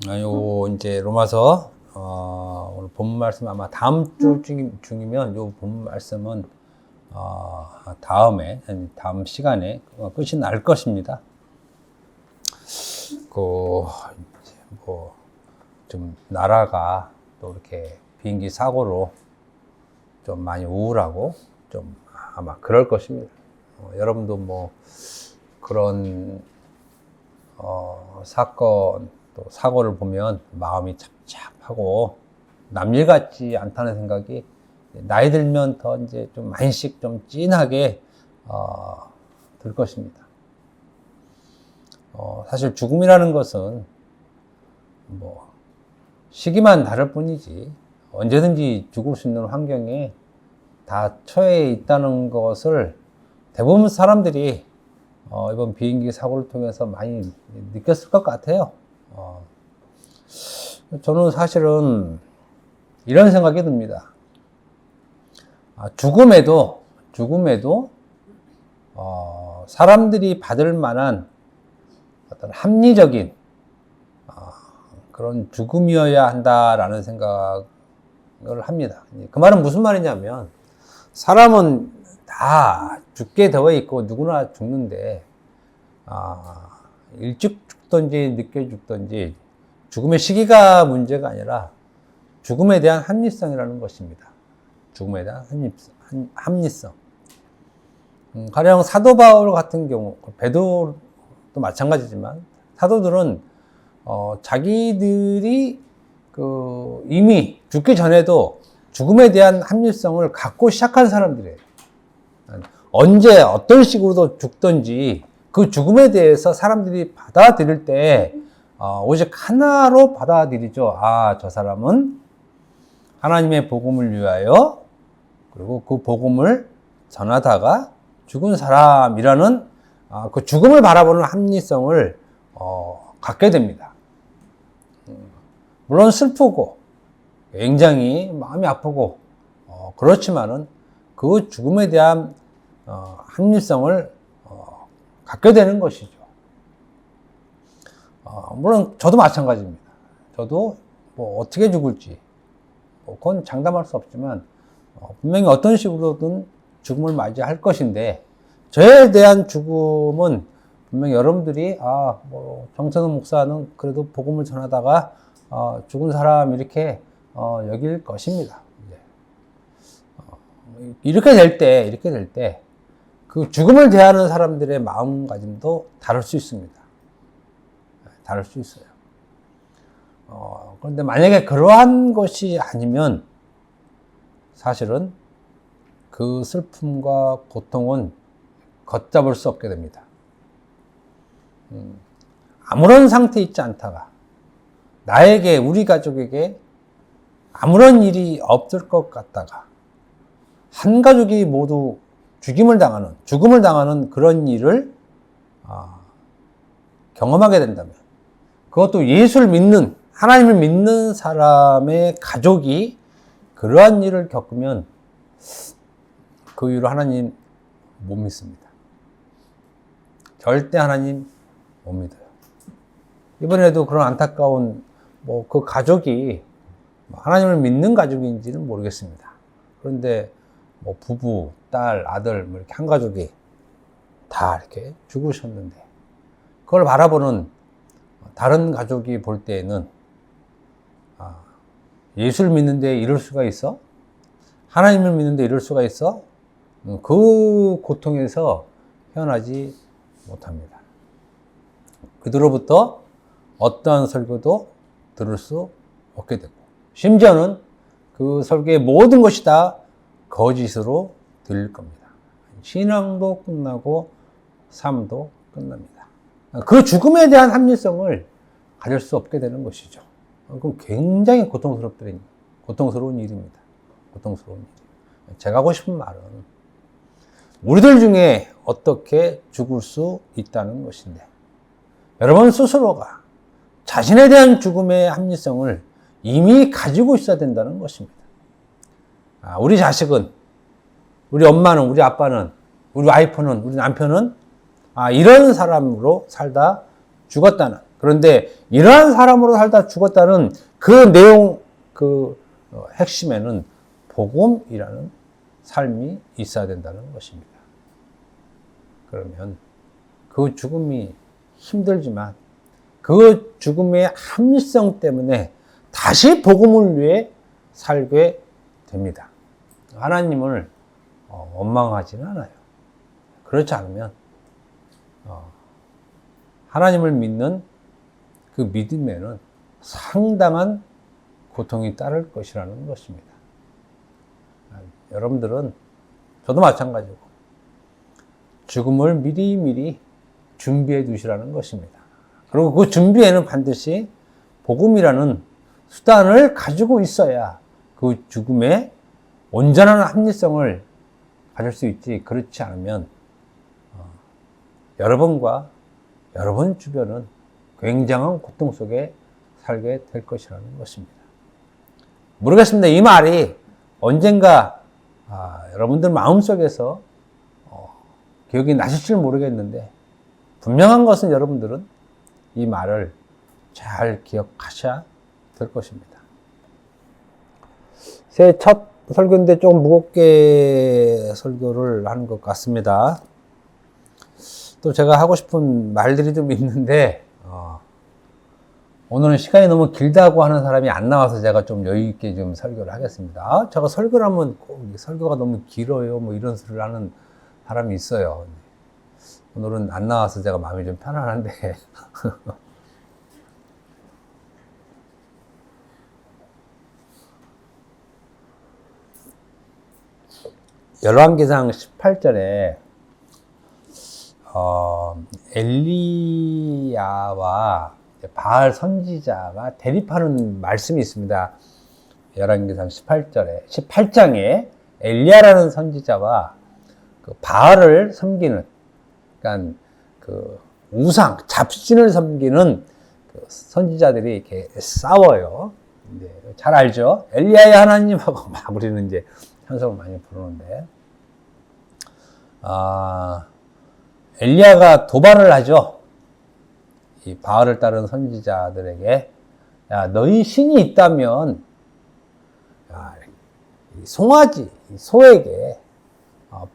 요 이제 로마서 오늘 본문 말씀 아마 다음 주 중이면 요 본문 말씀은 다음 시간에 끝이 날 것입니다. 좀 나라가 또 이렇게 비행기 사고로 좀 많이 우울하고 좀 아마 그럴 것입니다. 여러분도 뭐 그런 사건 또 사고를 보면 마음이 착잡하고 남일 같지 않다는 생각이 나이 들면 더 이제 좀 많이씩 좀 진하게 들 것입니다. 사실 죽음이라는 것은 뭐 시기만 다를 뿐이지 언제든지 죽을 수 있는 환경에 다 처해 있다는 것을 대부분 사람들이 이번 비행기 사고를 통해서 많이 느꼈을 것 같아요. 저는 사실은 이런 생각이 듭니다. 죽음에도 사람들이 받을 만한 어떤 합리적인 그런 죽음이어야 한다라는 생각을 합니다. 그 말은 무슨 말이냐면 사람은 다 죽게 되어 있고 누구나 죽는데 일찍 죽든지 늦게 죽든지 죽음의 시기가 문제가 아니라 죽음에 대한 합리성이라는 것입니다. 죽음에 대한 합리성. 가령 사도 바울 같은 경우, 베드로도 마찬가지지만 사도들은 자기들이 이미 죽기 전에도 죽음에 대한 합리성을 갖고 시작한 사람들이에요. 언제 어떤 식으로도 죽든지 그 죽음에 대해서 사람들이 받아들일 때 오직 하나로 받아들이죠. 저 사람은 하나님의 복음을 위하여 그리고 그 복음을 전하다가 죽은 사람이라는 그 죽음을 바라보는 합리성을 갖게 됩니다. 물론 슬프고 굉장히 마음이 아프고 그렇지만은 그 죽음에 대한 합리성을 갖게 되는 것이죠. 물론 저도 마찬가지입니다. 저도 뭐 어떻게 죽을지 그건 장담할 수 없지만 분명히 어떤 식으로든 죽음을 맞이할 것인데 저에 대한 죽음은 분명히 여러분들이 정선우 목사는 그래도 복음을 전하다가 죽은 사람 이렇게 여길 것입니다. 이렇게 될 때 그 죽음을 대하는 사람들의 마음가짐도 다를 수 있습니다. 다를 수 있어요. 그런데 만약에 그러한 것이 아니면 사실은 그 슬픔과 고통은 걷잡을 수 없게 됩니다. 아무런 상태에 있지 않다가 나에게, 우리 가족에게 아무런 일이 없을 것 같다가 한 가족이 모두 죽음을 당하는 그런 일을 경험하게 된다면 그것도 예수를 믿는, 하나님을 믿는 사람의 가족이 그러한 일을 겪으면 그 이후로 하나님 못 믿습니다. 절대 하나님 못 믿어요. 이번에도 그런 안타까운 그 가족이 하나님을 믿는 가족인지는 모르겠습니다. 그런데 부부, 딸, 아들 이렇게 한 가족이 다 이렇게 죽으셨는데 그걸 바라보는 다른 가족이 볼 때에는 예수를 믿는데 이럴 수가 있어? 하나님을 믿는데 이럴 수가 있어? 그 고통에서 헤어나지 못합니다. 그들로부터 어떠한 설교도 들을 수 없게 되고 심지어는 그 설교의 모든 것이 다 거짓으로 들릴 겁니다. 신앙도 끝나고 삶도 끝납니다. 그 죽음에 대한 합리성을 가질 수 없게 되는 것이죠. 그럼 굉장히 고통스러운 일입니다. 고통스러운 일. 제가 하고 싶은 말은 우리들 중에 어떻게 죽을 수 있다는 것인데 여러분 스스로가 자신에 대한 죽음의 합리성을 이미 가지고 있어야 된다는 것입니다. 우리 자식은, 우리 엄마는, 우리 아빠는, 우리 와이프는, 우리 남편은 이런 사람으로 살다 죽었다는 그런데 이러한 사람으로 살다 죽었다는 그 내용, 핵심에는 복음이라는 삶이 있어야 된다는 것입니다. 그러면 그 죽음이 힘들지만 그 죽음의 합리성 때문에 다시 복음을 위해 살게 됩니다. 하나님을 원망하지는 않아요. 그렇지 않으면 하나님을 믿는 그 믿음에는 상당한 고통이 따를 것이라는 것입니다. 여러분들은 저도 마찬가지고 죽음을 미리미리 준비해 두시라는 것입니다. 그리고 그 준비에는 반드시 복음이라는 수단을 가지고 있어야 그 죽음의 온전한 합리성을 가질 수 있지. 그렇지 않으면 여러분과 여러분 주변은 굉장한 고통 속에 살게 될 것이라는 것입니다. 모르겠습니다. 이 말이 언젠가 여러분들 마음속에서 기억이 나실지 모르겠는데 분명한 것은 여러분들은 이 말을 잘 기억하셔야 될 것입니다. 새 첫 설교인데 조금 무겁게 설교를 하는 것 같습니다. 또 제가 하고 싶은 말들이 좀 있는데 오늘은 시간이 너무 길다고 하는 사람이 안 나와서 제가 좀 여유 있게 좀 설교를 하겠습니다. 제가 설교를 하면 꼭 설교가 너무 길어요. 뭐 이런 소리를 하는 사람이 있어요. 오늘은 안 나와서 제가 마음이 좀 편안한데 열왕기상 18절에 엘리야와 바알 선지자가 대립하는 말씀이 있습니다. 열왕기상 18장에 엘리야라는 선지자와 그 바알을 섬기는, 그러니까 그 우상, 잡신을 섬기는 그 선지자들이 이렇게 싸워요. 잘 알죠? 엘리야의 하나님하고 막 우리는 이제 찬송을 많이 부르는데, 엘리야가 도발을 하죠. 이 바알을 따른 선지자들에게, 야, 너희 신이 있다면, 이 송아지, 이 소에게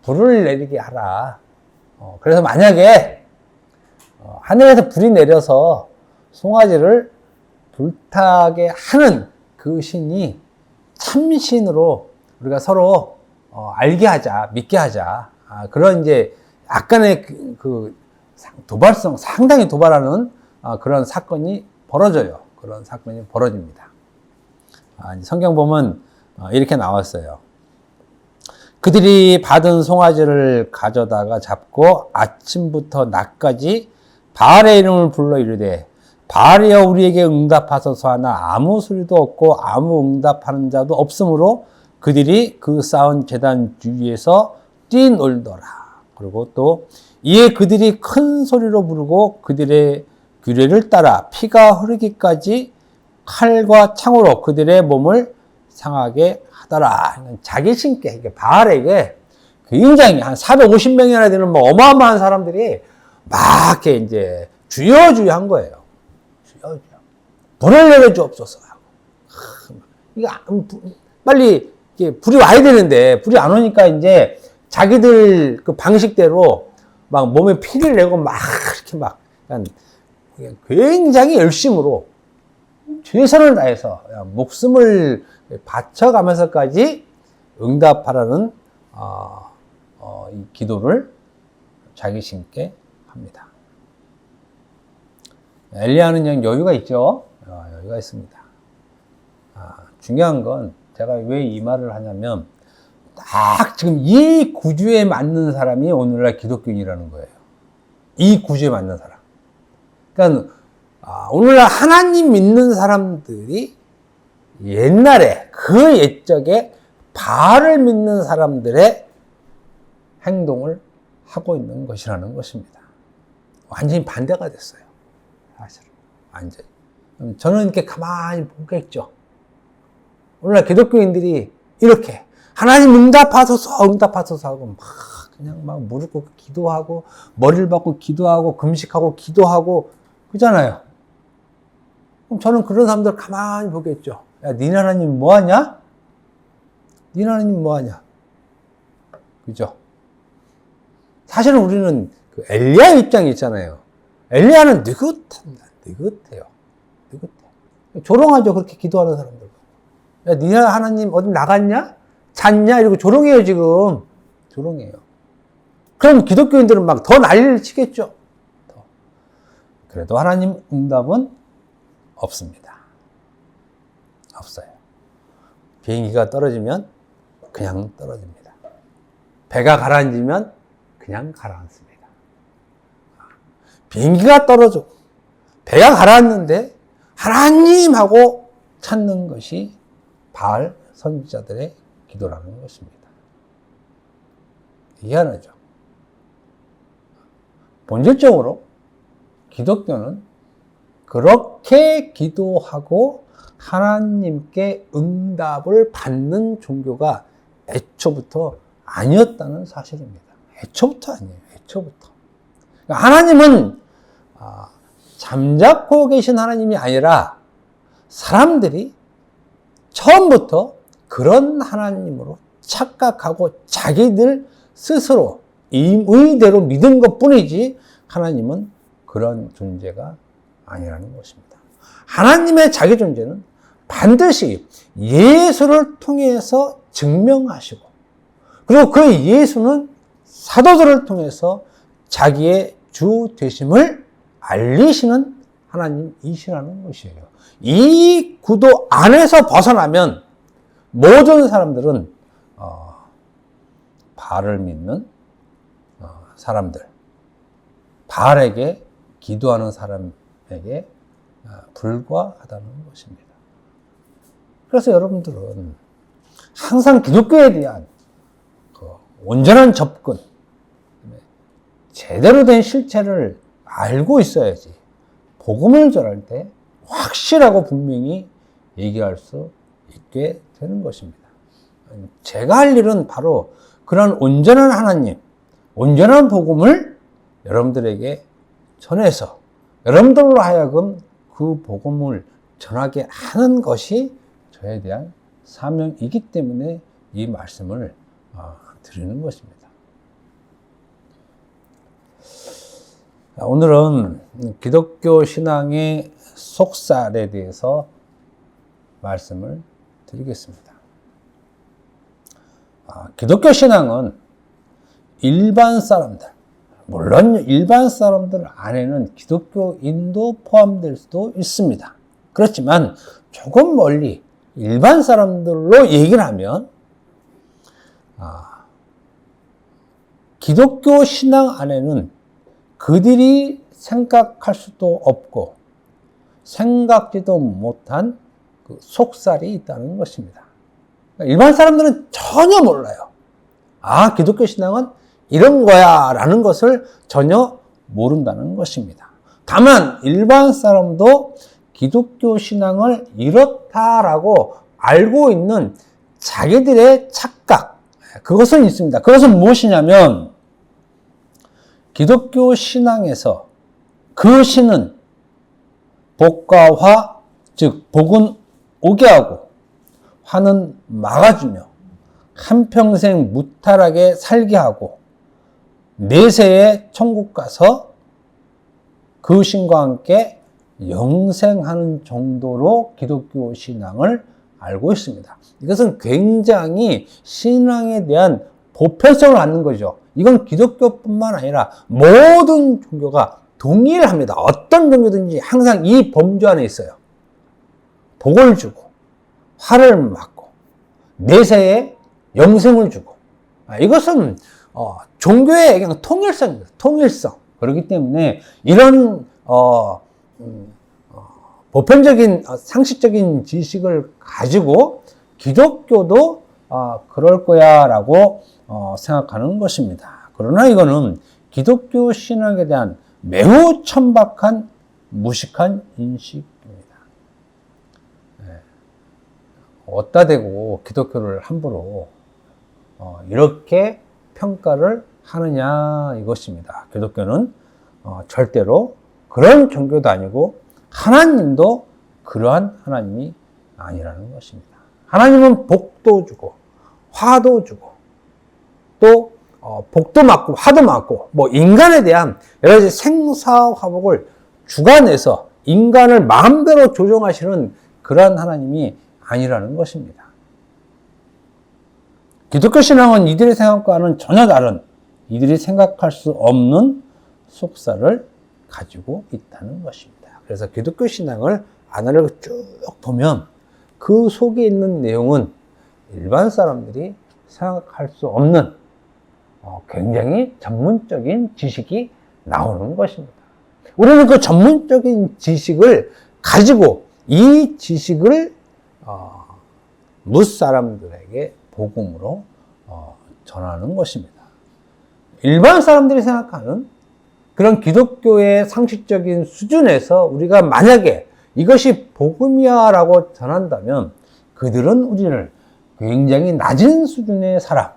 불을 내리게 하라. 그래서 만약에 하늘에서 불이 내려서 송아지를 불타게 하는 그 신이 참신으로 우리가 서로 알게 하자, 믿게 하자. 그런 이제 약간의 그 도발성, 상당히 도발하는 그런 사건이 벌어져요. 그런 사건이 벌어집니다. 성경 보면 이렇게 나왔어요. 그들이 받은 송아지를 가져다가 잡고 아침부터 낮까지 바알의 이름을 불러 이르되, 바알이여 우리에게 응답하소서 하나 아무 소리도 없고 아무 응답하는 자도 없으므로 그들이 그 쌓은 제단 주위에서 뛰놀더라. 그리고 또 이에 그들이 큰 소리로 부르고 그들의 규례를 따라 피가 흐르기까지 칼과 창으로 그들의 몸을 상하게 하더라. 자기 신께, 바알에게 굉장히 한 450명이나 되는 뭐 어마어마한 사람들이 막 이렇게 이제 주여 한 거예요. 주여. 불을 내려주옵소서. 이거 빨리 불이 와야 되는데 불이 안 오니까 이제 자기들 그 방식대로 막 몸에 피를 내고 막 이렇게 막 굉장히 열심으로 최선을 다해서 목숨을 바쳐가면서까지 응답하라는 이 기도를 자기 신께 합니다. 엘리야는 그냥 여유가 있죠. 여유가 있습니다. 중요한 건 제가 왜 이 말을 하냐면 딱 지금 이 구주에 맞는 사람이 오늘날 기독교인이라는 거예요. 이 구주에 맞는 사람. 그러니까 오늘날 하나님 믿는 사람들이 옛날에 그 옛적에 바알을 믿는 사람들의 행동을 하고 있는 것이라는 것입니다. 완전히 반대가 됐어요. 사실은 완전히. 저는 이렇게 가만히 보겠죠. 오늘날 기독교인들이 이렇게 하나님 응답하소서 하고 막 그냥 막 무릎 꿇고 기도하고 머리를 박고 기도하고 금식하고 기도하고 그러잖아요. 그럼 저는 그런 사람들 가만히 보겠죠. 야, 니네 하나님 뭐하냐? 니네 하나님 뭐하냐? 그죠? 사실은 우리는 그 엘리야 입장이 있잖아요. 엘리야는 느긋합니다. 느긋해요. 조롱하죠. 그렇게 기도하는 사람들. 야, 니네 하나님 어디 나갔냐? 잤냐? 이러고 조롱해요, 지금. 조롱해요. 그럼 기독교인들은 막 더 난리를 치겠죠. 그래도 하나님 응답은 없습니다. 없어요. 비행기가 떨어지면 그냥 떨어집니다. 배가 가라앉으면 그냥 가라앉습니다. 비행기가 떨어져 배가 가라앉는데 하나님하고 찾는 것이 바알 선지자들의 기도라는 것입니다. 희한하죠. 본질적으로 기독교는 그렇게 기도하고 하나님께 응답을 받는 종교가 애초부터 아니었다는 사실입니다. 애초부터 아니에요. 애초부터. 하나님은 잠자코 계신 하나님이 아니라 사람들이 처음부터 그런 하나님으로 착각하고 자기들 스스로 의대로 믿은 것 뿐이지 하나님은 그런 존재가 아니라는 것입니다. 하나님의 자기 존재는 반드시 예수를 통해서 증명하시고 그리고 그 예수는 사도들을 통해서 자기의 주 되심을 알리시는 하나님이시라는 것이에요. 이 구도 안에서 벗어나면 모든 사람들은 바알을 믿는 사람들, 바알에게 기도하는 사람에게 불과하다는 것입니다. 그래서 여러분들은 항상 기독교에 대한 온전한 접근, 제대로 된 실체를 알고 있어야지 복음을 전할 때 확실하고 분명히 얘기할 수 있게 되는 것입니다. 제가 할 일은 바로 그런 온전한 하나님, 온전한 복음을 여러분들에게 전해서 여러분들로 하여금 그 복음을 전하게 하는 것이 저에 대한 사명이기 때문에 이 말씀을 드리는 것입니다. 오늘은 기독교 신앙의 속살에 대해서 말씀을 드리겠습니다. 기독교 신앙은 일반 사람들, 물론 일반 사람들 안에는 기독교인도 포함될 수도 있습니다. 그렇지만 조금 멀리 일반 사람들로 얘기를 하면 기독교 신앙 안에는 그들이 생각할 수도 없고 생각지도 못한 그 속살이 있다는 것입니다. 일반 사람들은 전혀 몰라요. 기독교 신앙은 이런 거야 라는 것을 전혀 모른다는 것입니다. 다만 일반 사람도 기독교 신앙을 이렇다라고 알고 있는 자기들의 착각, 그것은 있습니다. 그것은 무엇이냐면 기독교 신앙에서 그 신은 복과 화, 즉 복은 오게 하고 화는 막아주며 한평생 무탈하게 살게 하고 내세에 천국 가서 그 신과 함께 영생하는 정도로 기독교 신앙을 알고 있습니다. 이것은 굉장히 신앙에 대한 보편성을 갖는 거죠. 이건 기독교뿐만 아니라 모든 종교가 동일합니다. 어떤 종교든지 항상 이 범주 안에 있어요. 복을 주고 화를 막고 내세에 영생을 주고 이것은 종교의 그냥 통일성입니다. 통일성. 그렇기 때문에 이런 보편적인 상식적인 지식을 가지고 기독교도 그럴 거야 라고 생각하는 것입니다. 그러나 이거는 기독교 신앙에 대한 매우 천박한 무식한 인식입니다. 어디다 대고 기독교를 함부로 이렇게 평가를 하느냐 이것입니다. 기독교는 절대로 그런 종교도 아니고 하나님도 그러한 하나님이 아니라는 것입니다. 하나님은 복도 주고 화도 주고 또 복도 맞고 화도 맞고 뭐 인간에 대한 여러 가지 생사화복을 주관해서 인간을 마음대로 조종하시는 그러한 하나님이 아니라는 것입니다. 기독교 신앙은 이들의 생각과는 전혀 다른, 이들이 생각할 수 없는 속사를 가지고 있다는 것입니다. 그래서 기독교 신앙을 안을 쭉 보면 그 속에 있는 내용은 일반 사람들이 생각할 수 없는 굉장히 전문적인 지식이 나오는 것입니다. 우리는 그 전문적인 지식을 가지고 이 지식을 무사람들에게 복음으로 전하는 것입니다. 일반 사람들이 생각하는 그런 기독교의 상식적인 수준에서 우리가 만약에 이것이 복음이야 라고 전한다면 그들은 우리를 굉장히 낮은 수준의 사람,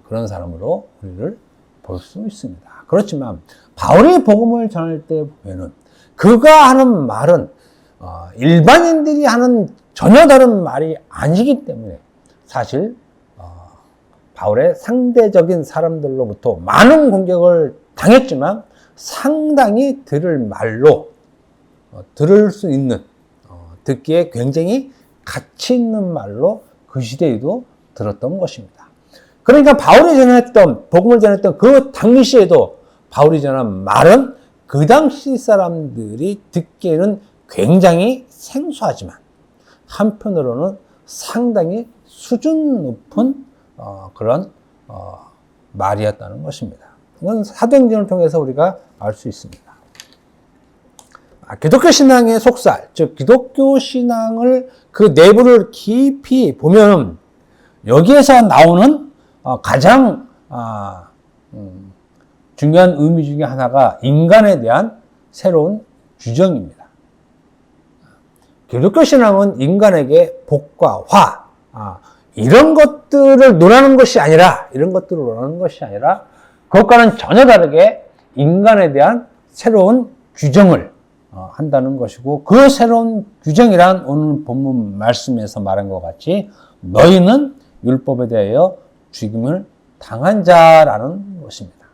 그런 사람으로 우리를 볼 수 있습니다. 그렇지만 바울이 복음을 전할 때 보면은 그가 하는 말은 일반인들이 하는 전혀 다른 말이 아니기 때문에 사실 바울의 상대적인 사람들로부터 많은 공격을 당했지만 상당히 들을 말로 들을 수 있는 듣기에 굉장히 가치 있는 말로 그 시대에도 들었던 것입니다. 그러니까 바울이 전했던 복음을 전했던 그 당시에도 바울이 전한 말은 그 당시 사람들이 듣기에는 굉장히 생소하지만 한편으로는 상당히 수준 높은 그런 말이었다는 것입니다. 이건 사도행전을 통해서 우리가 알 수 있습니다. 기독교 신앙의 속살, 즉 기독교 신앙을 그 내부를 깊이 보면 여기에서 나오는 가장 중요한 의미 중에 하나가 인간에 대한 새로운 규정입니다. 기독교 신앙은 인간에게 복과 화, 이런 것들을 논하는 것이 아니라, 그것과는 전혀 다르게 인간에 대한 새로운 규정을 한다는 것이고, 그 새로운 규정이란 오늘 본문 말씀에서 말한 것 같이 너희는 율법에 대하여 죽임을 당한 자라는 것입니다.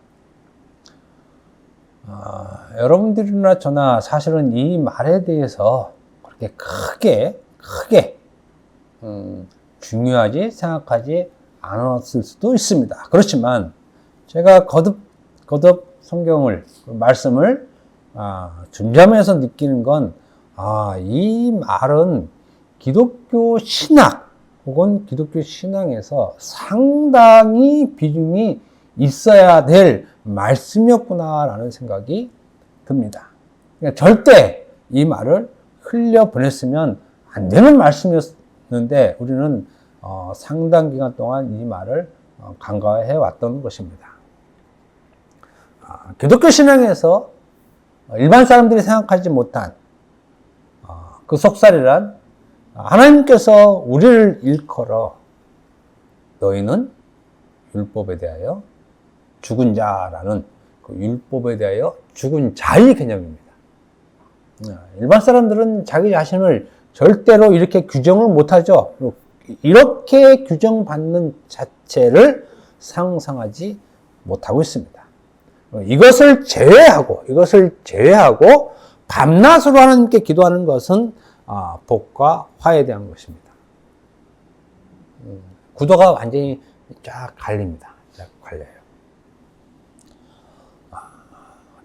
여러분들이나 저나 사실은 이 말에 대해서 그렇게 크게 중요하지 생각하지 않았을 수도 있습니다. 그렇지만 제가 거듭 성경을 말씀을 준비하면서 느끼는 건 이 말은 기독교 신학 혹은 기독교 신앙에서 상당히 비중이 있어야 될 말씀이었구나라는 생각이 듭니다. 그러니까 절대 이 말을 흘려보냈으면 안 되는 말씀이었는데 우리는 상당 기간 동안 이 말을 간과해 왔던 것입니다. 기독교 신앙에서 일반 사람들이 생각하지 못한 그 속살이란 하나님께서 우리를 일컬어 너희는 율법에 대하여 죽은 자라는 그 율법에 대하여 죽은 자의 개념입니다. 일반 사람들은 자기 자신을 절대로 이렇게 규정을 못하죠. 이렇게 규정받는 자체를 상상하지 못하고 있습니다. 이것을 제외하고 밤낮으로 하나님께 기도하는 것은 복과 화에 대한 것입니다. 구도가 완전히 쫙 갈립니다. 쫙 갈려요.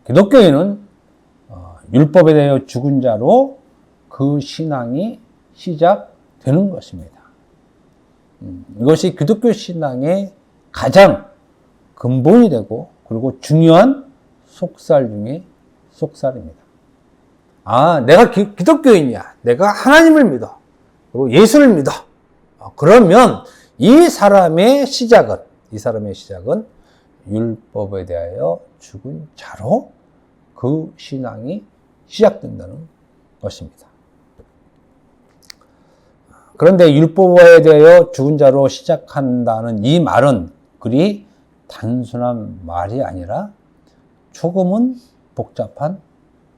기독교인은 율법에 대하여 죽은 자로 그 신앙이 시작되는 것입니다. 이것이 기독교 신앙의 가장 근본이 되고 그리고 중요한 속살 중에 속살입니다. 내가 기독교인이야. 내가 하나님을 믿어. 그리고 예수를 믿어. 그러면 이 사람의 시작은 율법에 대하여 죽은 자로 그 신앙이 시작된다는 것입니다. 그런데 율법에 대하여 죽은 자로 시작한다는 이 말은 그리 단순한 말이 아니라 조금은 복잡한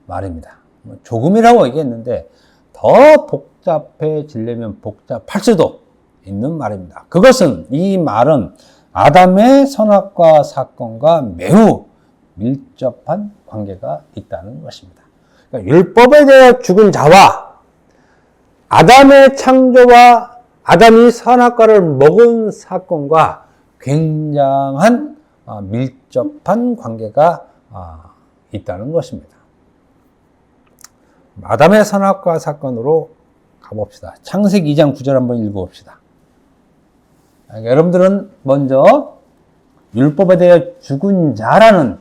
말입니다. 조금이라고 얘기했는데 더 복잡해지려면 복잡할 수도 있는 말입니다. 그것은 이 말은 아담의 선악과 사건과 매우 밀접한 관계가 있다는 것입니다. 그러니까 율법에 대해 죽은 자와 아담의 창조와 아담이 선악과를 먹은 사건과 굉장한 밀접한 관계가 있다는 것입니다. 아담의 선악과 사건으로 가봅시다. 창세기 2장 9절 한번 읽어봅시다. 여러분들은 먼저 율법에 대해 죽은 자라는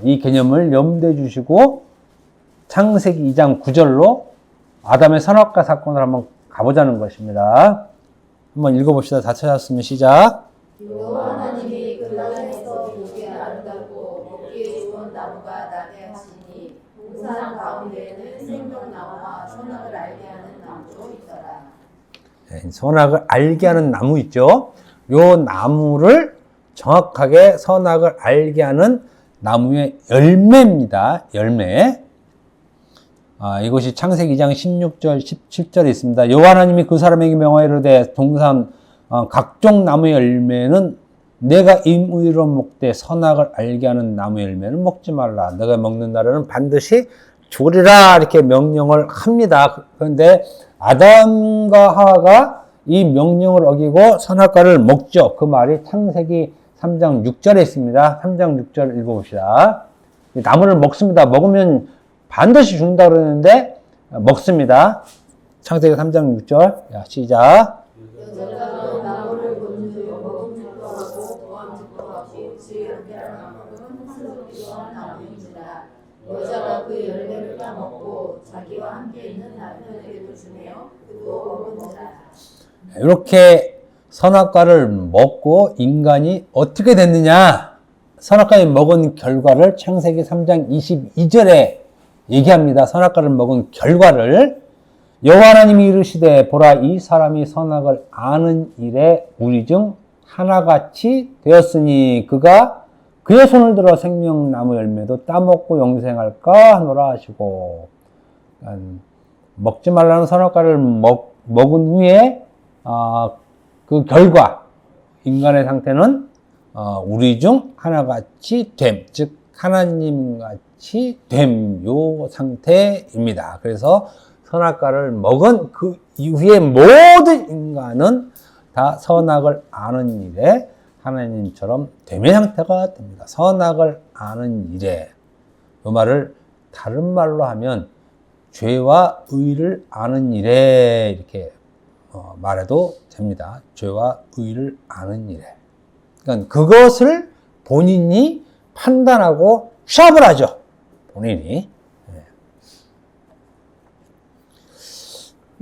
이 개념을 염두에 주시고 창세기 2장 9절로 아담의 선악과 사건을 한번 가보자는 것입니다. 한번 읽어봅시다. 다 찾았으면 시작. 여호와 하나님이 그 땅에서 보기 아름답고 먹기에 좋은 나무가 나게 하시니 동산 가운데에는 생명나무와 선악을 알게 하는 나무도 있더라. 선악을 알게 하는 나무 있죠? 요 나무를 정확하게 선악을 알게 하는 나무의 열매입니다. 열매. 이것이 창세기 2장 16절, 17절에 있습니다. 여호와 하나님이 그 사람에게 명하이르되 동산 각종 나무의 열매는 내가 임의로 먹되 선악을 알게 하는 나무의 열매는 먹지 말라. 내가 먹는 날에는 반드시 죽으리라. 이렇게 명령을 합니다. 그런데 아담과 하와가 이 명령을 어기고 선악과를 먹죠. 그 말이 창세기 3장 6절에 있습니다. 3장 6절 읽어봅시다. 나무를 먹습니다. 먹으면 반드시 죽는다 그러는데 먹습니다. 창세기 3장 6절. 시작. 여자가 나무를 본즉 먹음직도 하고 보암직도 하고 지혜롭게 하는 나무는 스럽기도 한 나무인지라. 여자가 그 열매를 따먹고 자기와 함께 있는 남편에게도 주며 그도 먹은지라. 이렇게 선악과를 먹고 인간이 어떻게 됐느냐? 선악과를 먹은 결과를 창세기 3장 22절에 얘기합니다. 선악과를 먹은 결과를 여호와 하나님이 이르시되 보라 이 사람이 선악을 아는 일에 우리 중 하나같이 되었으니 그가 그의 손을 들어 생명나무 열매도 따먹고 영생할까 하노라 하시고, 먹지 말라는 선악과를 먹은 후에 그 결과 인간의 상태는 우리 중 하나같이 됨, 즉 하나님같이 됨, 요 상태입니다. 그래서 선악과를 먹은 그 이후에 모든 인간은 다 선악을 아는 일에 하나님처럼 되면 상태가 됩니다. 선악을 아는 일에, 이 말을 다른 말로 하면 죄와 의를 아는 일에 이렇게 말해도 됩니다. 죄와 의를 아는 일에. 그러니까 그것을 본인이 판단하고 취합을 하죠. 본인이.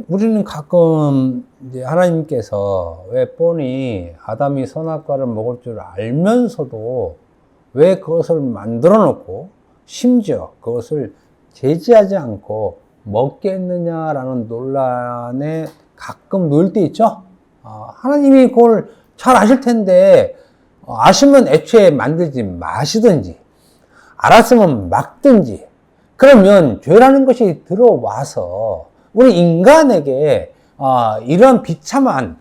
우리는 가끔 이제 하나님께서 왜 뻔히 아담이 선악과를 먹을 줄 알면서도 왜 그것을 만들어 놓고 심지어 그것을 제지하지 않고 먹게 했느냐라는 논란에 가끔 놓일 때 있죠. 하나님이 그걸 잘 아실 텐데 아시면 애초에 만들지 마시든지 알았으면 막든지, 그러면 죄라는 것이 들어와서 우리 인간에게 이런 비참한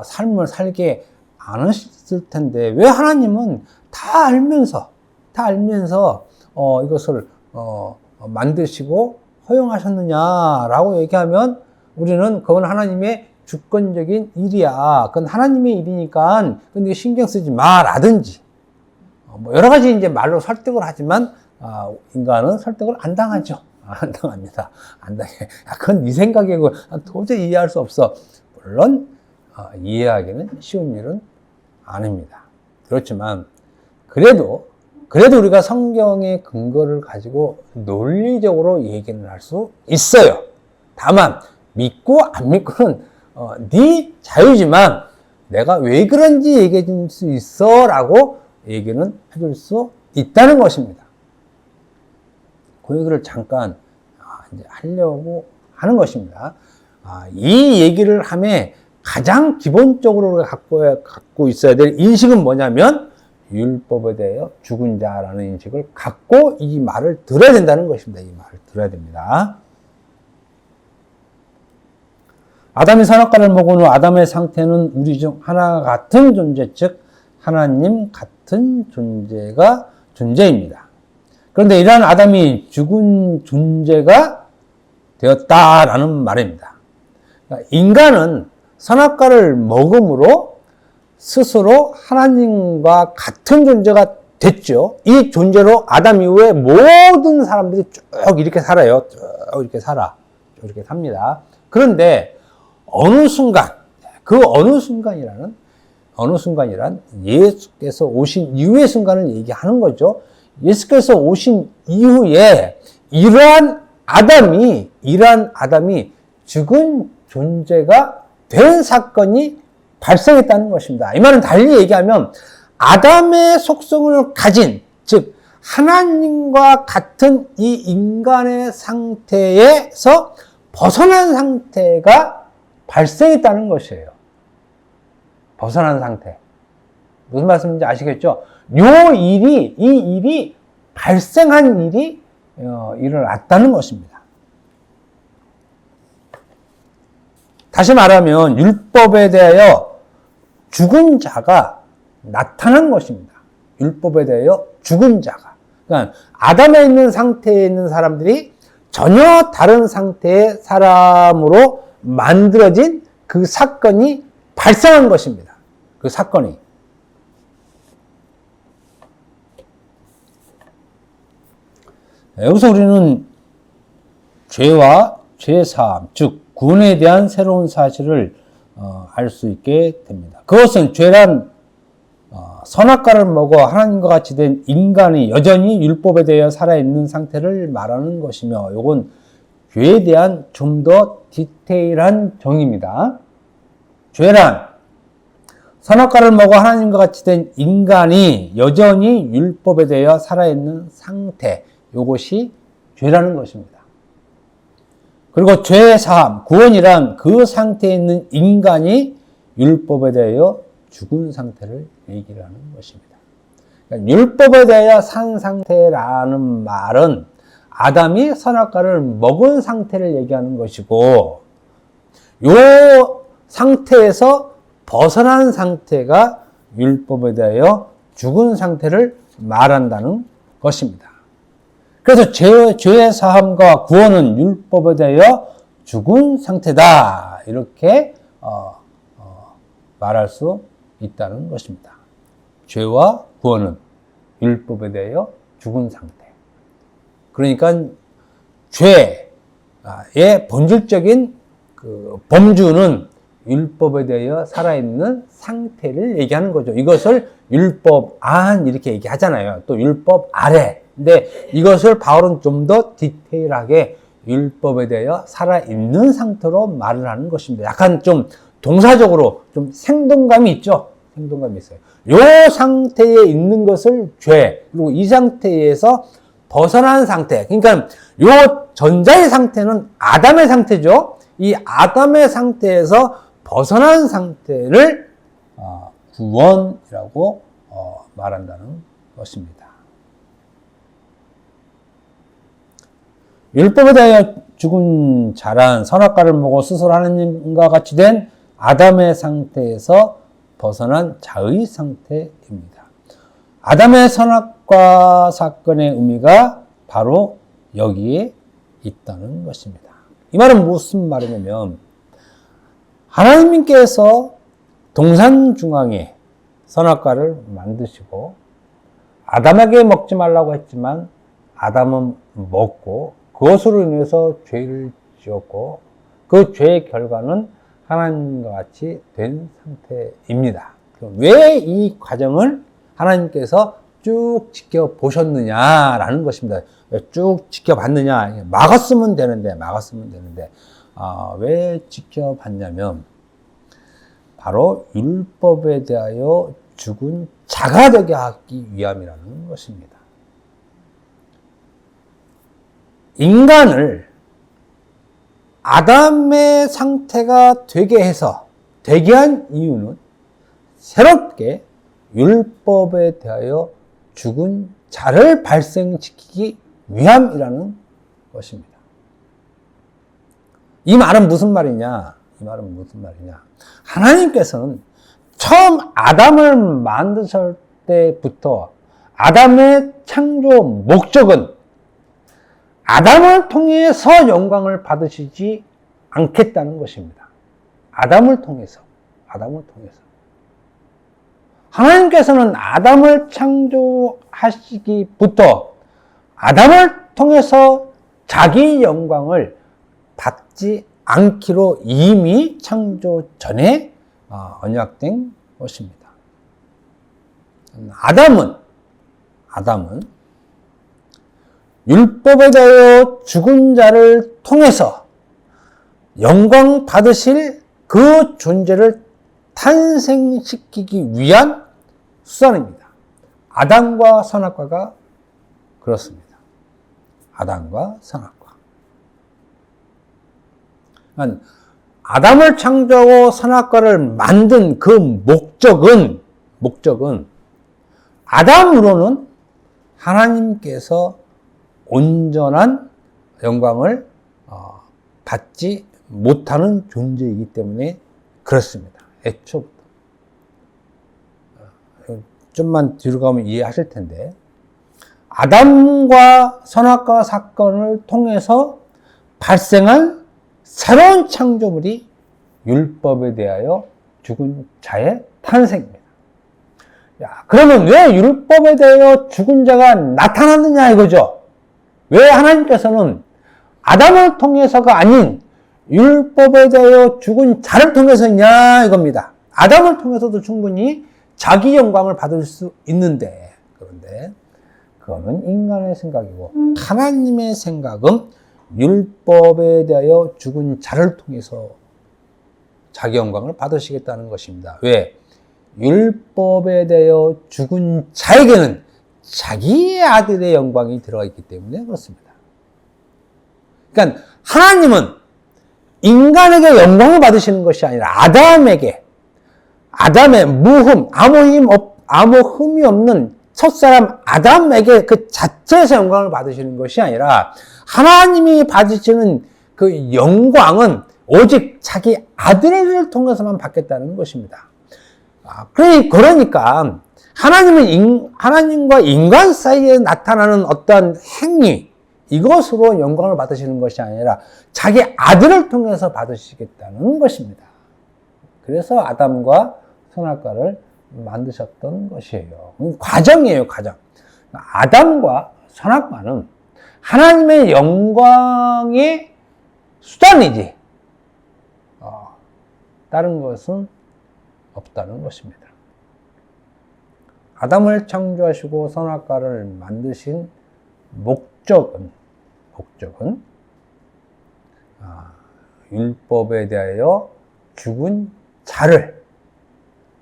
삶을 살게 않으셨을 텐데 왜 하나님은 다 알면서 이것을 만드시고 허용하셨느냐라고 얘기하면 우리는 그건 하나님의 주권적인 일이야. 그건 하나님의 일이니까 근데 신경 쓰지 마라든지 여러 가지 이제 말로 설득을 하지만 인간은 설득을 안 당하죠. 안 당합니다. 안 당해. 그건 네 생각이고 도저히 이해할 수 없어. 물론 이해하기는 쉬운 일은 아닙니다. 그렇지만 그래도 우리가 성경의 근거를 가지고 논리적으로 얘기는 할 수 있어요. 다만 믿고 안 믿고는 네 자유지만 내가 왜 그런지 얘기해 줄 수 있어 라고 얘기는 해줄 수 있다는 것입니다. 그 얘기를 잠깐 이제 하려고 하는 것입니다. 이 얘기를 하면 가장 기본적으로 갖고 있어야 될 인식은 뭐냐면 율법에 대하여 죽은 자라는 인식을 갖고 이 말을 들어야 된다는 것입니다. 이 말을 들어야 됩니다. 아담이 선악과를 먹은 후 아담의 상태는 우리 중 하나 같은 존재, 즉 하나님 같은 존재입니다. 그런데 이러한 아담이 죽은 존재가 되었다라는 말입니다. 인간은 선악과를 먹음으로 스스로 하나님과 같은 존재가 됐죠. 이 존재로 아담 이후에 모든 사람들이 쭉 이렇게 살아요. 쭉 이렇게 삽니다. 그런데 어느 순간, 그 어느 순간이란 예수께서 오신 이후의 순간을 얘기하는 거죠. 예수께서 오신 이후에 이러한 아담이 죽은 존재가 된 사건이 발생했다는 것입니다. 이 말은 달리 얘기하면 아담의 속성을 가진, 즉 하나님과 같은 이 인간의 상태에서 벗어난 상태가 발생했다는 것이에요. 벗어난 상태. 무슨 말씀인지 아시겠죠? 이 일이 발생한 일이 일어났다는 것입니다. 다시 말하면 율법에 대하여 죽은 자가 나타난 것입니다. 율법에 대하여 죽은 자가. 그러니까 아담에 있는 상태에 있는 사람들이 전혀 다른 상태의 사람으로 만들어진 그 사건이 발생한 것입니다. 그 사건이. 여기서 우리는 죄와 죄사함, 즉 구원에 대한 새로운 사실을 알 수 있게 됩니다. 그것은 죄란 선악과를 먹어 하나님과 같이 된 인간이 여전히 율법에 대하여 살아있는 상태를 말하는 것이며, 이건 죄에 대한 좀 더 디테일한 정의입니다. 죄란 선악과를 먹어 하나님과 같이 된 인간이 여전히 율법에 대하여 살아있는 상태, 이것이 죄라는 것입니다. 그리고 죄의 사함, 구원이란 그 상태에 있는 인간이 율법에 대하여 죽은 상태를 얘기를 하는 것입니다. 그러니까 율법에 대하여 산 상태라는 말은 아담이 선악과를 먹은 상태를 얘기하는 것이고, 이 상태에서 벗어난 상태가 율법에 대하여 죽은 상태를 말한다는 것입니다. 그래서 죄의 사함과 구원은 율법에 대하여 죽은 상태다, 이렇게 말할 수 있다는 것입니다. 죄와 구원은 율법에 대하여 죽은 상태. 그러니까 죄의 본질적인 그 범주는 율법에 대하여 살아있는 상태를 얘기하는 거죠. 이것을 율법 안 이렇게 얘기하잖아요. 또 율법 아래. 근데 이것을 바울은 좀 더 디테일하게 율법에 대하여 살아있는 상태로 말을 하는 것입니다. 약간 좀 동사적으로 좀 생동감이 있죠. 생동감이 있어요. 이 상태에 있는 것을 죄, 그리고 이 상태에서 벗어난 상태. 그러니까 이 전자의 상태는 아담의 상태죠. 이 아담의 상태에서 벗어난 상태를 구원이라고 말한다는 것입니다. 율법에 대하여 죽은 자란 선악과를 먹어 스스로 하나님과 같이 된 아담의 상태에서 벗어난 자의 상태입니다. 아담의 선악과 사건의 의미가 바로 여기에 있다는 것입니다. 이 말은 무슨 말이냐면, 하나님께서 동산 중앙에 선악과를 만드시고 아담에게 먹지 말라고 했지만 아담은 먹고 그것으로 인해서 죄를 지었고, 그 죄의 결과는 하나님과 같이 된 상태입니다. 왜 이 과정을 하나님께서 쭉 지켜보셨느냐라는 것입니다. 쭉 지켜봤느냐. 막았으면 되는데. 왜 지켜봤냐면, 바로 율법에 대하여 죽은 자가 되게 하기 위함이라는 것입니다. 인간을 아담의 상태가 되게 한 이유는 새롭게 율법에 대하여 죽은 자를 발생시키기 위함이라는 것입니다. 이 말은 무슨 말이냐? 하나님께서는 처음 아담을 만드실 때부터 아담의 창조 목적은 아담을 통해서 영광을 받으시지 않겠다는 것입니다. 아담을 통해서. 하나님께서는 아담을 창조하시기부터 아담을 통해서 자기 영광을 받지 않기로 이미 창조 전에 언약된 것입니다. 아담은 율법에 대하여 죽은 자를 통해서 영광 받으실 그 존재를 탄생시키기 위한 수단입니다. 아담과 선악과가 그렇습니다. 아담과 선악과. 아담을 창조하고 선악과를 만든 그 목적은 아담으로는 하나님께서 온전한 영광을 받지 못하는 존재이기 때문에 그렇습니다. 애초부터. 좀만 뒤로 가면 이해하실 텐데, 아담과 선악과 사건을 통해서 발생한 새로운 창조물이 율법에 대하여 죽은 자의 탄생입니다. 그러면 왜 율법에 대하여 죽은 자가 나타났느냐 이거죠. 왜 하나님께서는 아담을 통해서가 아닌 율법에 대하여 죽은 자를 통해서냐 이겁니다. 아담을 통해서도 충분히 자기 영광을 받을 수 있는데, 그런데 그거는 인간의 생각이고 하나님의 생각은 율법에 대하여 죽은 자를 통해서 자기 영광을 받으시겠다는 것입니다. 왜? 율법에 대하여 죽은 자에게는 자기의 아들의 영광이 들어가 있기 때문에 그렇습니다. 그러니까 하나님은 인간에게 영광을 받으시는 것이 아니라 아담의 무흠, 아무 흠이 없는 첫사람 아담에게 그 자체에서 영광을 받으시는 것이 아니라 하나님이 받으시는 그 영광은 오직 자기 아들을 통해서만 받겠다는 것입니다. 그러니까 하나님과 인간 사이에 나타나는 어떤 행위, 이것으로 영광을 받으시는 것이 아니라 자기 아들을 통해서 받으시겠다는 것입니다. 그래서 아담과 선악과를 만드셨던 것이에요. 과정이에요, 과정. 아담과 선악과는 하나님의 영광의 수단이지, 다른 것은 없다는 것입니다. 아담을 창조하시고 선악과를 만드신 목적은 율법에 대하여 죽은 자를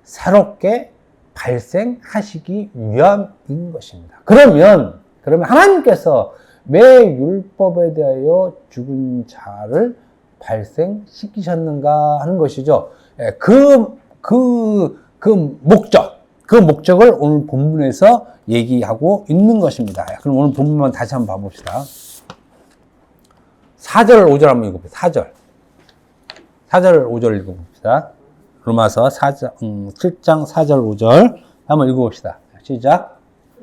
새롭게 발생하시기 위함인 것입니다. 그러면 하나님께서 왜 율법에 대하여 죽은 자를 발생시키셨는가 하는 것이죠. 그 목적을 오늘 본문에서 얘기하고 있는 것입니다. 그럼 오늘 본문만 다시 한번 봐봅시다. 4절, 5절 한번 읽어봅시다. 4절, 5절 읽어봅시다. 로마서 7장 4절, 5절 한번 읽어봅시다. 시작.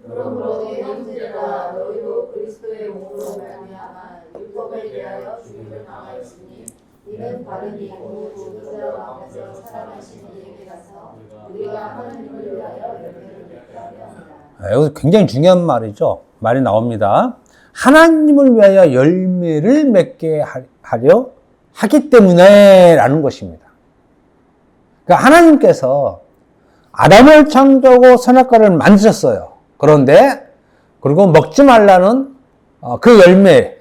그러므로 내 형제들아 너희도 그리스도의 몸으로 말미암아 율법에 대하여 죽임을 당하였으니 이는 바르니 오늘 죽은 자 가운데서 살아나신 이에게 가서 우리가 하나님을 위하여 열매를 맺게 하려 합니다. 여기서 굉장히 중요한 말이 나옵니다. 하나님을 위하여 열매를 맺게 하려 하기 때문에 라는 것입니다. 그러니까 하나님께서 아담을 창조하고 선악과를 만드셨어요. 그리고 먹지 말라는 그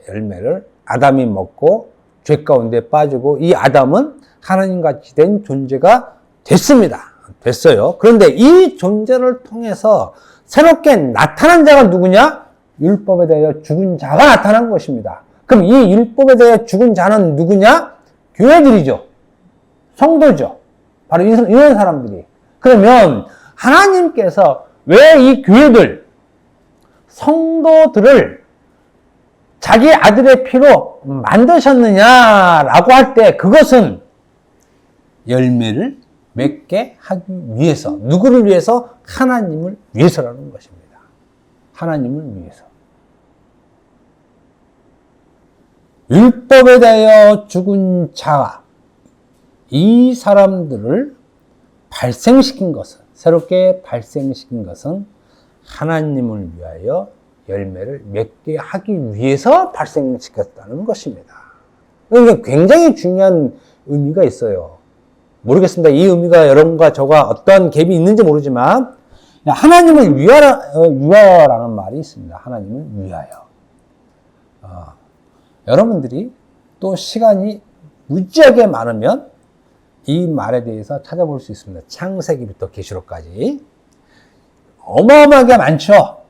열매를 아담이 먹고 죄 가운데 빠지고 이 아담은 하나님같이 된 존재가 됐어요. 그런데 이 존재를 통해서 새롭게 나타난 자가 누구냐? 율법에 대하여 죽은 자가 나타난 것입니다. 그럼 이 율법에 대하여 죽은 자는 누구냐? 교회들이죠. 성도죠. 바로 이런 사람들이. 그러면 하나님께서 왜 이 교회들, 성도들을 자기 아들의 피로 만드셨느냐라고 할 때 그것은 열매를 맺게 하기 위해서, 누구를 위해서? 하나님을 위해서라는 것입니다. 하나님을 위해서. 율법에 대하여 죽은 자, 이 사람들을 발생시킨 것은, 새롭게 발생시킨 것은 하나님을 위하여 열매를 맺게 하기 위해서 발생시켰다는 것입니다. 그러니까 굉장히 중요한 의미가 있어요. 모르겠습니다. 이 의미가 여러분과 저가 어떤 갭이 있는지 모르지만 하나님을 위하여라는 말이 있습니다. 하나님을 위하여. 여러분들이 또 시간이 무지하게 많으면 이 말에 대해서 찾아볼 수 있습니다. 창세기부터 계시록까지. 어마어마하게 많죠.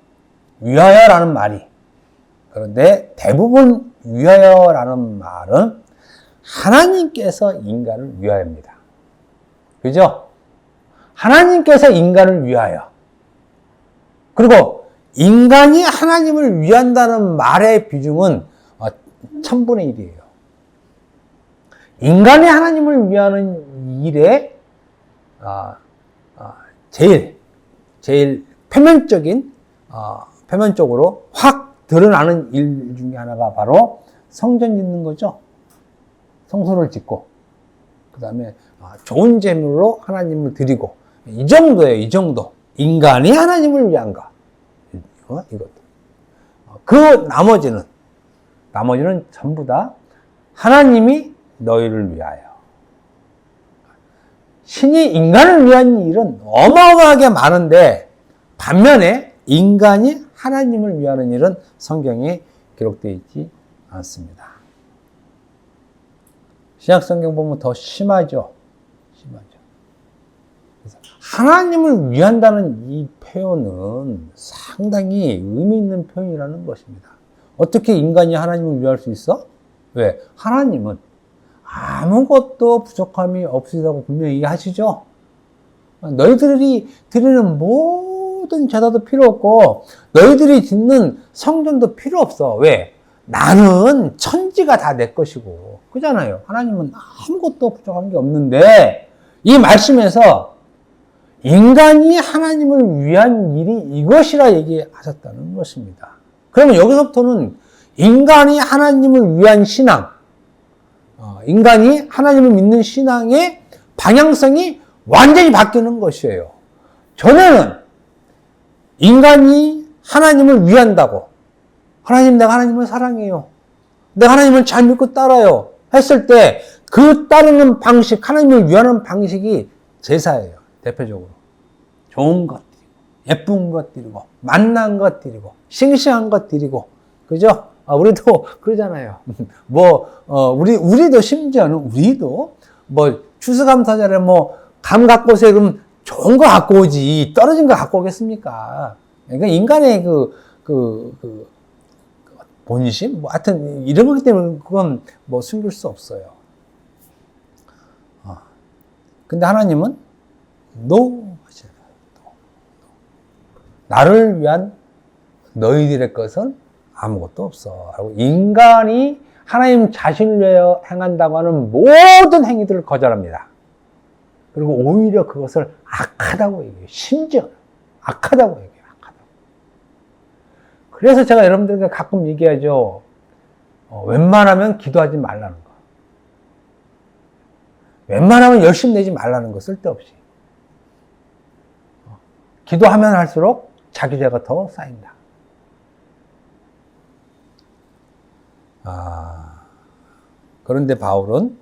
위하여라는 말이. 그런데 대부분 위하여라는 말은 하나님께서 인간을 위하여입니다. 그죠? 하나님께서 인간을 위하여. 그리고 인간이 하나님을 위한다는 말의 비중은 1000분의 1이에요. 인간이 하나님을 위하는 일에 제일 표면적으로 확 드러나는 일 중에 하나가 바로 성전 짓는 거죠. 성소를 짓고, 그 다음에 좋은 재물로 하나님을 드리고, 이 정도예요, 이 정도. 인간이 하나님을 위한 거. 이것도. 그 나머지는 전부 다 하나님이 너희를 위하여. 신이 인간을 위한 일은 어마어마하게 많은데, 반면에 인간이 하나님을 위하는 일은 성경에 기록되어 있지 않습니다. 신약 성경 보면 더 심하죠. 그래서 하나님을 위한다는 이 표현은 상당히 의미 있는 표현이라는 것입니다. 어떻게 인간이 하나님을 위할 수 있어? 왜? 하나님은 아무것도 부족함이 없으시다고 분명히 하시죠. 너희들이 드리는 모든 제사도 필요 없고 너희들이 짓는 성전도 필요 없어. 왜? 나는 천지가 다 내 것이고. 그잖아요. 하나님은 아무것도 부족한 게 없는데 이 말씀에서 인간이 하나님을 위한 일이 이것이라 얘기하셨다는 것입니다. 그러면 여기서부터는 인간이 하나님을 위한 신앙, 인간이 하나님을 믿는 신앙의 방향성이 완전히 바뀌는 것이에요. 전에는 인간이 하나님을 위한다고, 하나님, 내가 하나님을 사랑해요, 내가 하나님을 잘 믿고 따라요 했을 때 그 따르는 방식, 하나님을 위하는 방식이 제사예요. 대표적으로 좋은 것 드리고, 예쁜 것 드리고, 만난 것 드리고, 싱싱한 것 드리고, 그죠? 우리도 그러잖아요. 우리도 심지어는 우리도 추수감사절에 감 갖고 오세요. 그럼 좋은 거 갖고 오지. 떨어진 거 갖고 오겠습니까? 그러니까 인간의 본심? 하여튼, 이런 거기 때문에 그건 숨길 수 없어요. 근데 하나님은 no 하시잖아요. 나를 위한 너희들의 것은 아무것도 없어. 라고 인간이 하나님 자신을 위하여 행한다고 하는 모든 행위들을 거절합니다. 그리고 오히려 그것을 악하다고 얘기해요. 심지어 악하다고 얘기해요. 악하다고. 그래서 제가 여러분들에게 가끔 얘기하죠. 웬만하면 기도하지 말라는 거. 웬만하면 열심 내지 말라는 거, 쓸데없이. 기도하면 할수록 자기 죄가 더 쌓인다. 그런데 바울은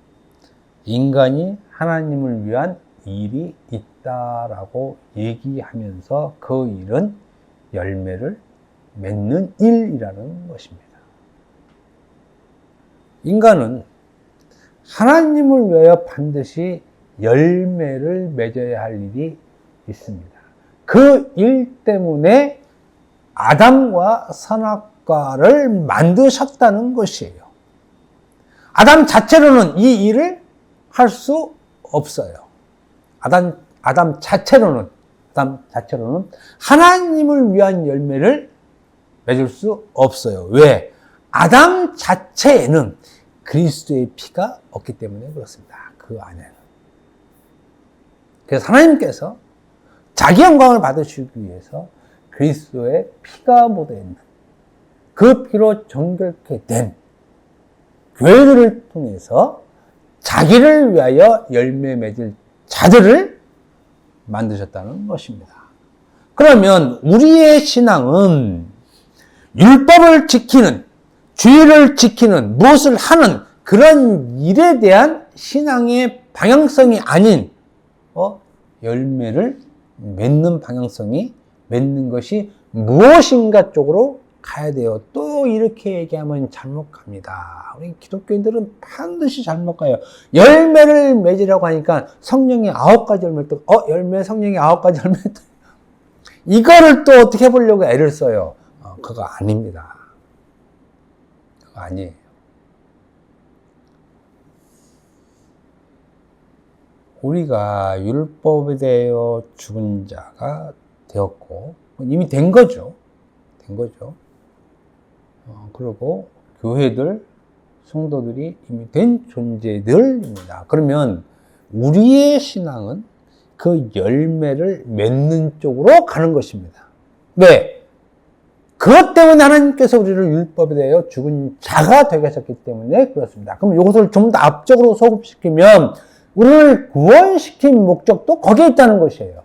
인간이 하나님을 위한 일이 있다라고 얘기하면서 그 일은 열매를 맺는 일이라는 것입니다. 인간은 하나님을 위하여 반드시 열매를 맺어야 할 일이 있습니다. 그 일 때문에 아담과 선악과를 만드셨다는 것이에요. 아담 자체로는 이 일을 할 수 없어요. 아담 아담 자체로는 하나님을 위한 열매를 맺을 수 없어요. 왜? 아담 자체에는 그리스도의 피가 없기 때문에 그렇습니다. 그 안에는. 그래서 하나님께서 자기 영광을 받으시기 위해서 그리스도의 피가 묻어있는 그 피로 정결케 된 교회들을 통해서 자기를 위하여 열매 맺을 자들을 만드셨다는 것입니다. 그러면 우리의 신앙은 율법을 지키는, 주의를 지키는, 무엇을 하는 그런 일에 대한 신앙의 방향성이 아닌 열매를 맺는 방향성이 맺는 것이 무엇인가 쪽으로 가야 돼요. 또 이렇게 얘기하면 잘못 갑니다. 우리 기독교인들은 반드시 잘못 가요. 열매를 맺으라고 하니까 성령의 9가지 열매를 또 열매 성령의 9가지 열매 또 이거를 또 어떻게 해보려고 애를 써요. 그거 아닙니다. 그거 아니에요. 우리가 율법에 대하여 죽은 자가 되었고 이미 된 거죠. 된 거죠. 그리고 교회들, 성도들이 이미 된 존재들입니다. 그러면 우리의 신앙은 그 열매를 맺는 쪽으로 가는 것입니다. 왜? 그것 때문에 하나님께서 우리를 율법에 대하여 죽은 자가 되게 하셨기 때문에 그렇습니다. 그럼 이것을 좀 더 앞쪽으로 소급시키면 우리를 구원시킨 목적도 거기에 있다는 것이에요.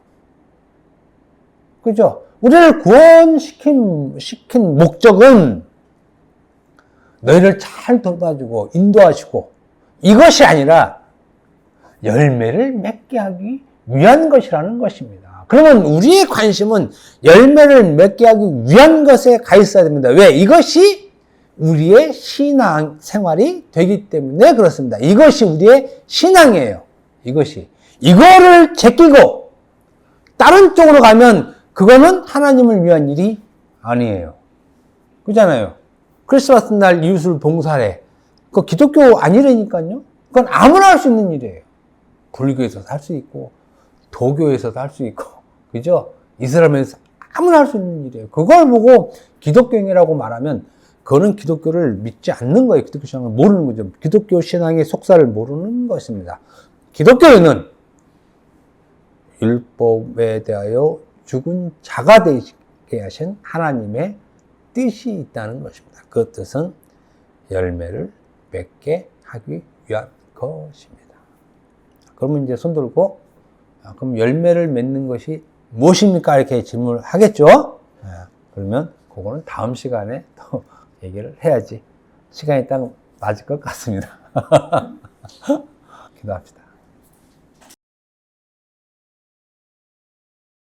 그죠? 우리를 구원시킨 목적은 너희를 잘 돌봐주고 인도하시고 이것이 아니라 열매를 맺게 하기 위한 것이라는 것입니다. 그러면 우리의 관심은 열매를 맺게 하기 위한 것에 가 있어야 됩니다. 왜? 이것이 우리의 신앙 생활이 되기 때문에 그렇습니다. 이것이 우리의 신앙이에요. 이거를 제끼고 다른 쪽으로 가면 그거는 하나님을 위한 일이 아니에요. 그렇잖아요. 크리스마스 날 이웃을 봉사해. 그거 기독교 아니라니까요. 그건 아무나 할 수 있는 일이에요. 불교에서도 할 수 있고 도교에서도 할 수 있고 그죠? 이슬람에서 아무나 할 수 있는 일이에요. 그걸 보고 기독교인이라고 말하면 그거는 기독교를 믿지 않는 거예요. 기독교 신앙을 모르는 거죠. 기독교 신앙의 속사를 모르는 것입니다. 기독교인은 율법에 대하여 죽은 자가 되게 하신 하나님의 뜻이 있다는 것입니다. 그 뜻은 열매를 맺게 하기 위한 것입니다. 그러면 이제 손 들고 그럼 열매를 맺는 것이 무엇입니까? 이렇게 질문을 하겠죠? 그러면 그거는 다음 시간에 또 얘기를 해야지 시간이 딱 맞을 것 같습니다. 기도합시다.